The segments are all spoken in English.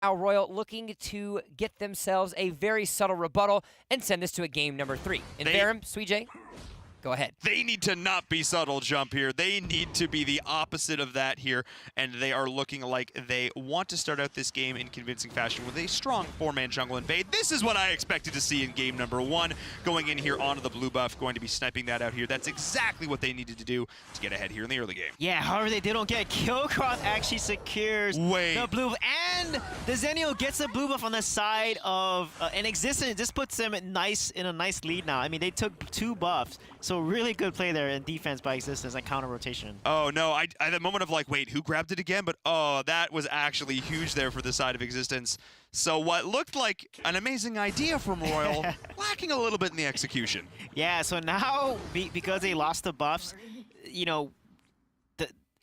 Now Royal looking to get themselves a very subtle rebuttal and send this to a game number 3. In Verum, Sweej, go ahead. They need to not be subtle jump here. They need to be the opposite of that here, and they are looking like they want to start out this game in convincing fashion with a strong 4-man jungle invade. This is what I expected to see in game number 1. Going in here onto the blue buff, going to be sniping that out here. That's exactly what they needed to do to get ahead here in the early game. Yeah, however, they don't get Killcross actually secures the blue buff, and the Zenio gets the blue buff on the side of an X6tence. This puts them in a nice lead now. I mean, they took 2 buffs. So really good play there in defense by X6tence and counter rotation. Oh no, I had a moment of like, wait, who grabbed it again? But oh, that was actually huge there for the side of X6tence. So what looked like an amazing idea from Royal, lacking a little bit in the execution. Yeah, so now because they lost the buffs, you know,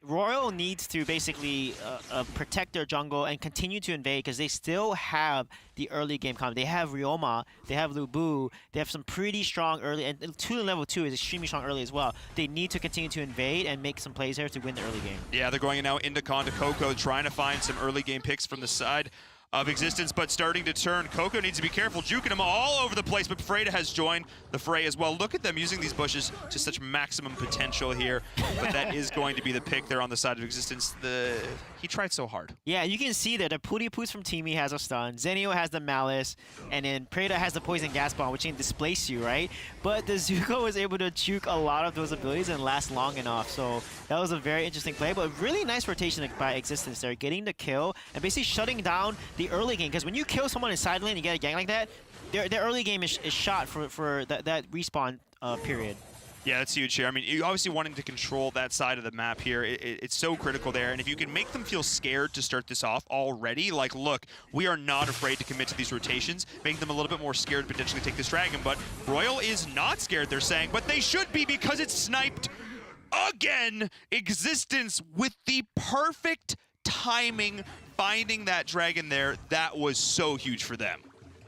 Royal needs to basically protect their jungle and continue to invade because they still have the early game coming. They have Ryoma, they have Lubu, they have some pretty strong early, and 2 level 2 is extremely strong early as well. They need to continue to invade and make some plays here to win the early game. Yeah, they're going now into Con to Coco, trying to find some early game picks from the side of X6tence, but starting to turn. Coco needs to be careful, juking him all over the place, but Freyda has joined the fray as well. Look at them using these bushes to such maximum potential here, but that is going to be the pick there on the side of X6tence. He tried so hard. Yeah, you can see that the Pooty Poos from Teamy has a stun, Zenio has the Malice, and then Preda has the Poison Gas Bomb, which can displace you, right? But the Zuko was able to juke a lot of those abilities and last long enough, so that was a very interesting play, but really nice rotation by X6tence there, getting the kill and basically shutting down the early game, because when you kill someone in side lane and you get a gang like that, their early game is shot for that respawn period. Yeah, that's huge here. I mean, you obviously wanting to control that side of the map here. It's so critical there. And if you can make them feel scared to start this off already, like, look, we are not afraid to commit to these rotations, making them a little bit more scared to potentially take this dragon. But Royal is not scared, they're saying, but they should be because it's sniped again. X6tence with the perfect timing, finding that dragon there. That was so huge for them.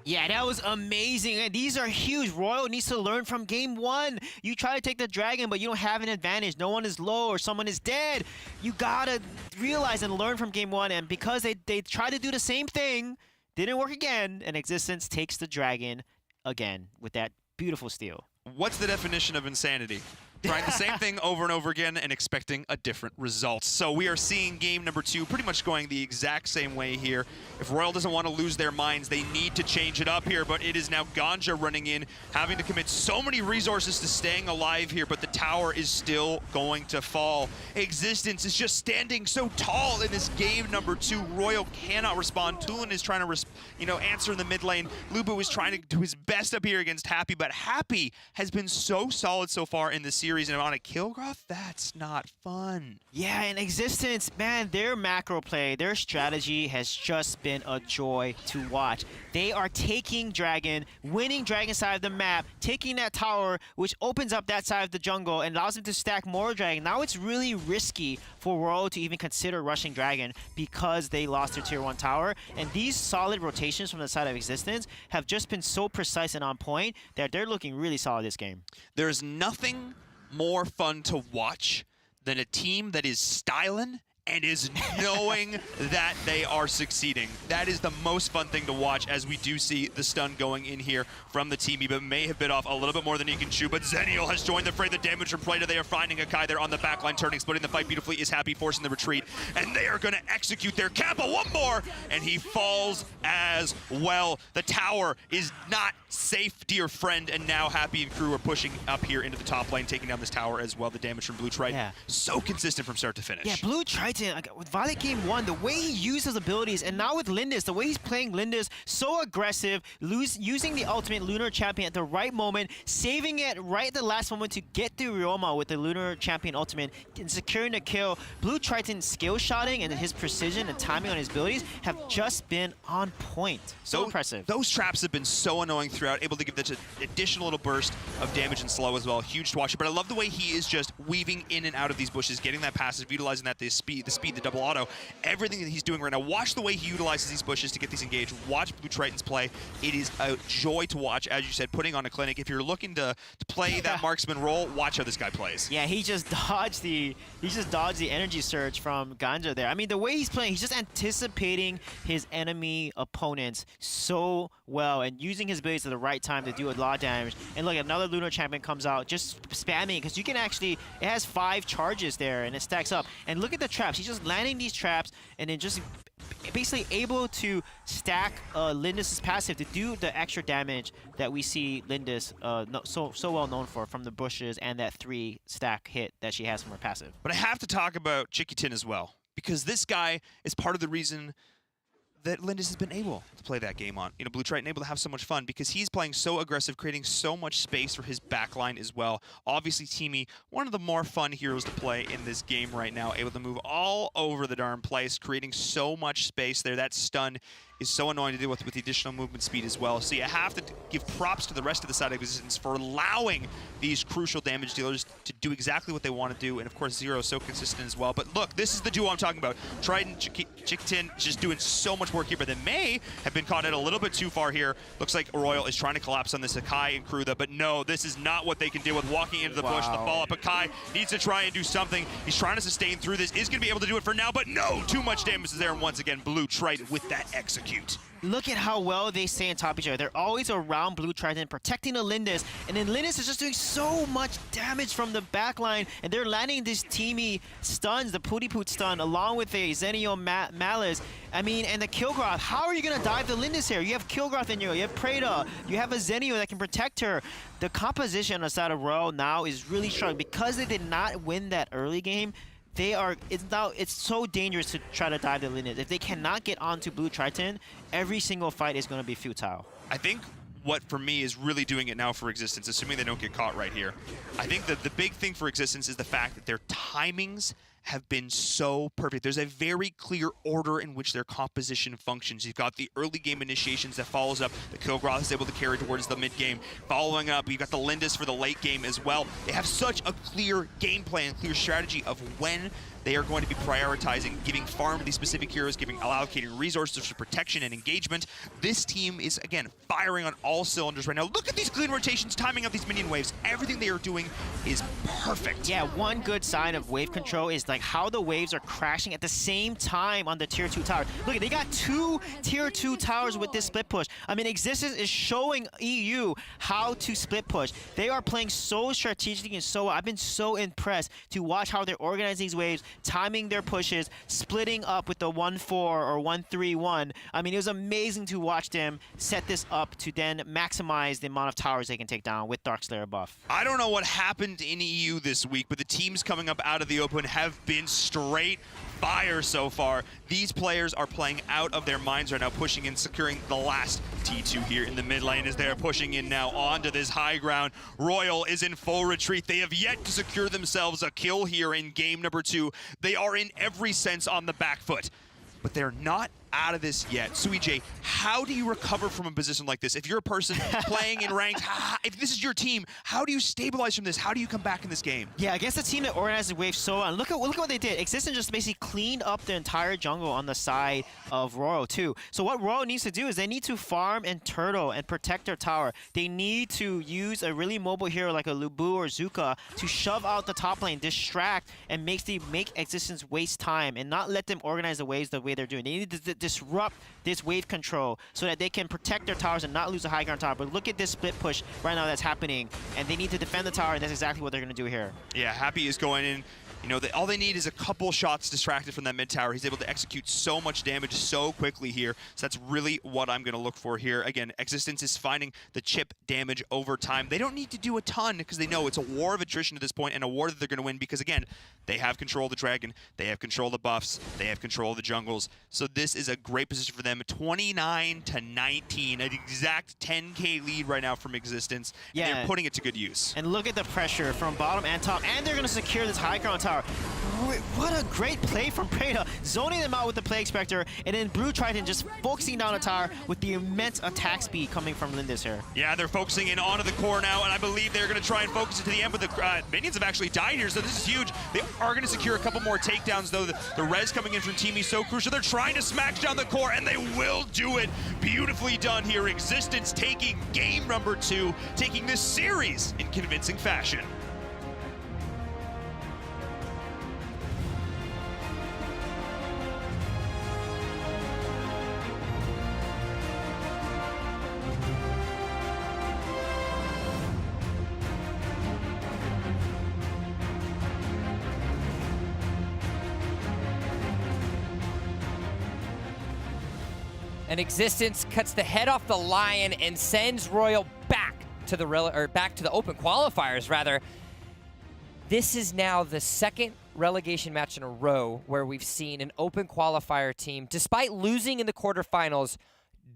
Yeah, that was amazing. And these are huge. Royal needs to learn from game 1. You try to take the dragon, but you don't have an advantage. No one is low or someone is dead. You gotta realize and learn from game 1. And because they try to do the same thing, didn't work again, and X6tence takes the dragon again with that beautiful steal. What's the definition of insanity? Trying the same thing over and over again and expecting a different result. So we are seeing game number 2 pretty much going the exact same way here. If Royal doesn't want to lose their minds, they need to change it up here, but it is now Ganja running in, having to commit so many resources to staying alive here, but the tower is still going to fall. X6tence is just standing so tall in this game number 2. Royal cannot respond. Tulin is trying to answer in the mid lane. Lubu is trying to do his best up here against Happy, but Happy has been so solid so far in this series, and on a kill graph, that's not fun. Yeah, and X6tence, man, their macro play, their strategy has just been a joy to watch. They are taking Dragon, winning Dragon side of the map, taking that tower, which opens up that side of the jungle and allows them to stack more Dragon. Now it's really risky for Royal to even consider rushing Dragon because they lost their tier 1 tower, and these solid rotations from the side of X6tence have just been so precise and on point that they're looking really solid this game. There's nothing more fun to watch than a team that is styling and is knowing that they are succeeding. That is the most fun thing to watch, as we do see the stun going in here from the team, but may have bit off a little bit more than he can chew. But Zenio has joined the fray. The damage from Preda, they are finding Akai there on the backline, turning, splitting the fight beautifully, is Happy, forcing the retreat, and they are gonna execute their Kappa one more, and he falls as well. The tower is not safe, dear friend, and now Happy and crew are pushing up here into the top lane, taking down this tower as well. The damage from Blue Triton, so consistent from start to finish. Yeah, Blue Triton, with Violet game 1, the way he used his abilities, and now with Lindis, the way he's playing Lindis, so aggressive, using the ultimate Lunar Champion at the right moment, saving it right at the last moment to get through Ryoma with the Lunar Champion ultimate, and securing the kill. Blue Triton's skill shotting and his precision and timing on his abilities have just been on point. So impressive. Those traps have been so annoying throughout, able to give that additional little burst of damage and slow as well. Huge to watch, but I love the way he is just weaving in and out of these bushes, getting that passive, utilizing that the the speed, the double auto, everything that he's doing right now. Watch the way he utilizes these bushes to get these engaged. Watch Blue Tritons play. It is a joy to watch, as you said, putting on a clinic. If you're looking to play that marksman role, watch how this guy plays. Yeah, he just dodged the energy surge from Ganja there. I mean, the way he's playing, he's just anticipating his enemy opponents so well and using his abilities at the right time to do a lot of damage. And look, another Lunar Champion comes out, just spamming, because you can actually, it has 5 charges there and it stacks up. And look at the traps. He's just landing these traps and then just basically able to stack Lindis' passive to do the extra damage that we see Lindis so well known for from the bushes and that 3-stack hit that she has from her passive. But I have to talk about X6tence as well, because this guy is part of the reason that Lindis has been able to play that game on. Blue Triton able to have so much fun because he's playing so aggressive, creating so much space for his backline as well. Obviously, Teamy, one of the more fun heroes to play in this game right now, able to move all over the darn place, creating so much space there. That stun is so annoying to deal with the additional movement speed as well. So you have to give props to the rest of the side of X6tence for allowing these crucial damage dealers to do exactly what they want to do. And of course, Zero is so consistent as well. But look, this is the duo I'm talking about. Triton, X6tence just doing so much work here, but then May have been caught out a little bit too far here. Looks like Royal is trying to collapse on this Akai and Krutha, but no, this is not what they can deal with walking into the bush, the follow-up. Akai needs to try and do something. He's trying to sustain through this, is going to be able to do it for now, but no, too much damage is there. And once again, Blue Triton with that execute. Look at how well they stay on top of each other. They're always around Blue Triton, protecting the Lindis, and then Lindis is just doing so much damage from the backline, and they're landing these teamy stuns, the Pooty Poot stun, along with the Zenio Malice. I mean, and the Kilgroth. How are you going to dive the Lindis here? You have Kilgroth in you have Preda, you have a Zenio that can protect her. The composition on the side of Royal now is really strong. Because they did not win that early game, it's so dangerous to try to dive the Lindis. If they cannot get onto Blue Triton, every single fight is going to be futile. I think what for me is really doing it now for X6tence, assuming they don't get caught right here. I think that the big thing for X6tence is the fact that their timings have been so perfect. There's a very clear order in which their composition functions. You've got the early game initiations that follows up. The Kilgroth is able to carry towards the mid game. Following up, you've got the Lindis for the late game as well. They have such a clear game plan, clear strategy of when they are going to be prioritizing, giving farm to these specific heroes, allocating resources for protection and engagement. This team is, again, firing on all cylinders right now. Look at these clean rotations, timing up these minion waves. Everything they are doing is perfect. Yeah, one good sign of wave control is like how the waves are crashing at the same time on the tier 2 tower. Look, they got 2 tier 2 towers with this split push. I mean, X6tence is showing EU how to split push. They are playing so strategically and so well. I've been so impressed to watch how they're organizing these waves, timing their pushes, splitting up with the 1-4 or 1-3-1. I mean, it was amazing to watch them set this up to then maximize the amount of towers they can take down with Darkslayer buff. I don't know what happened in EU this week, but the teams coming up out of the open have been straight fire so far. These players are playing out of their minds right now, pushing in, securing the last T2 here in the mid lane as they are pushing in now onto this high ground. Royal is in full retreat. They have yet to secure themselves a kill here in game number 2. They are in every sense on the back foot, but they're not out of this yet. Suijay, how do you recover from a position like this? If you're a person playing in ranked, if this is your team, how do you stabilize from this? How do you come back in this game? Yeah, against a team that organizes the wave so well. Look at what they did. X6tence just basically cleaned up the entire jungle on the side of Royal too. So what Royal needs to do is they need to farm and turtle and protect their tower. They need to use a really mobile hero like a Lubu or Zuka to shove out the top lane, distract, and make X6tence waste time and not let them organize the waves the way they're doing. They need to disrupt this wave control so that they can protect their towers and not lose a high ground tower. But look at this split push right now that's happening, and they need to defend the tower, and that's exactly what they're going to do here. Yeah, Happy is going in. All they need is a couple shots distracted from that mid tower. He's able to execute so much damage so quickly here. So that's really what I'm going to look for here. Again, X6tence is finding the chip damage over time. They don't need to do a ton because they know it's a war of attrition at this point and a war that they're going to win because, again, they have control of the dragon. They have control of the buffs. They have control of the jungles. So this is a great position for them. 29-19, an exact 10K lead right now from X6tence. Yeah. They're putting it to good use. And look at the pressure from bottom and top. And they're going to secure this high ground tower. What a great play from Preda. zoning them out with the Plague Spectre, and then Blue Triton just focusing down the tower with the immense attack speed coming from Lindis here. Yeah, they're focusing in onto the core now, and I believe they're going to try and focus it to the end, but the minions have actually died here, so this is huge. They are going to secure a couple more takedowns, though. The res coming in from Team E so crucial. They're trying to smash down the core, and they will do it. Beautifully done here. X6tence taking game number 2, taking this series in convincing fashion. And X6tence cuts the head off the lion and sends Royal back to the open qualifiers rather. This is now the second relegation match in a row where we've seen an open qualifier team, despite losing in the quarterfinals,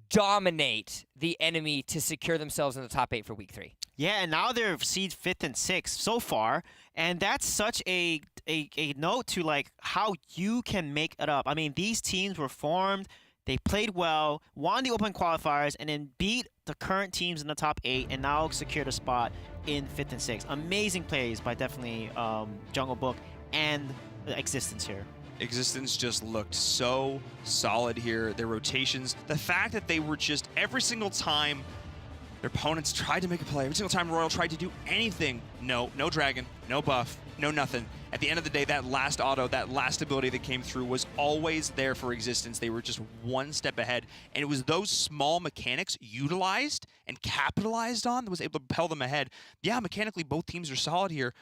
dominate the enemy to secure themselves in the top 8 for week 3. Yeah, and now they're seed 5th and 6th so far, and that's such a note to like how you can make it up. I mean, these teams were formed. They played well, won the open qualifiers, and then beat the current teams in the top 8, and now secured a spot in 5th and 6th. Amazing plays by definitely Jungle Book and X6tence here. X6tence just looked so solid here. Their rotations, the fact that they were just every single time their opponents tried to make a play, every single time Royal tried to do anything, no dragon, no buff, no nothing. At the end of the day, that last auto, that last ability that came through was always there for X6tence. They were just one step ahead. And it was those small mechanics utilized and capitalized on that was able to propel them ahead. Yeah, mechanically, both teams are solid here.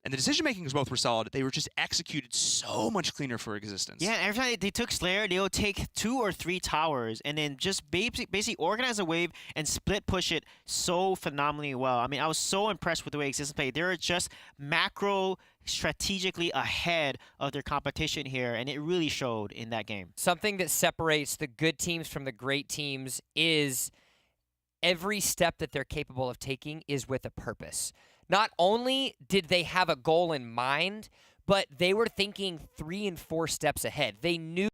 And the decision-makings both were solid. They were just executed so much cleaner for X6tence. Yeah, every time they took Slayer, they would take 2 or 3 towers and then just basically organize a wave and split push it so phenomenally well. I mean, I was so impressed with the way X6tence played. They were just macro strategically ahead of their competition here, and it really showed in that game. Something that separates the good teams from the great teams is every step that they're capable of taking is with a purpose. Not only did they have a goal in mind, but they were thinking 3 and 4 steps ahead. They knew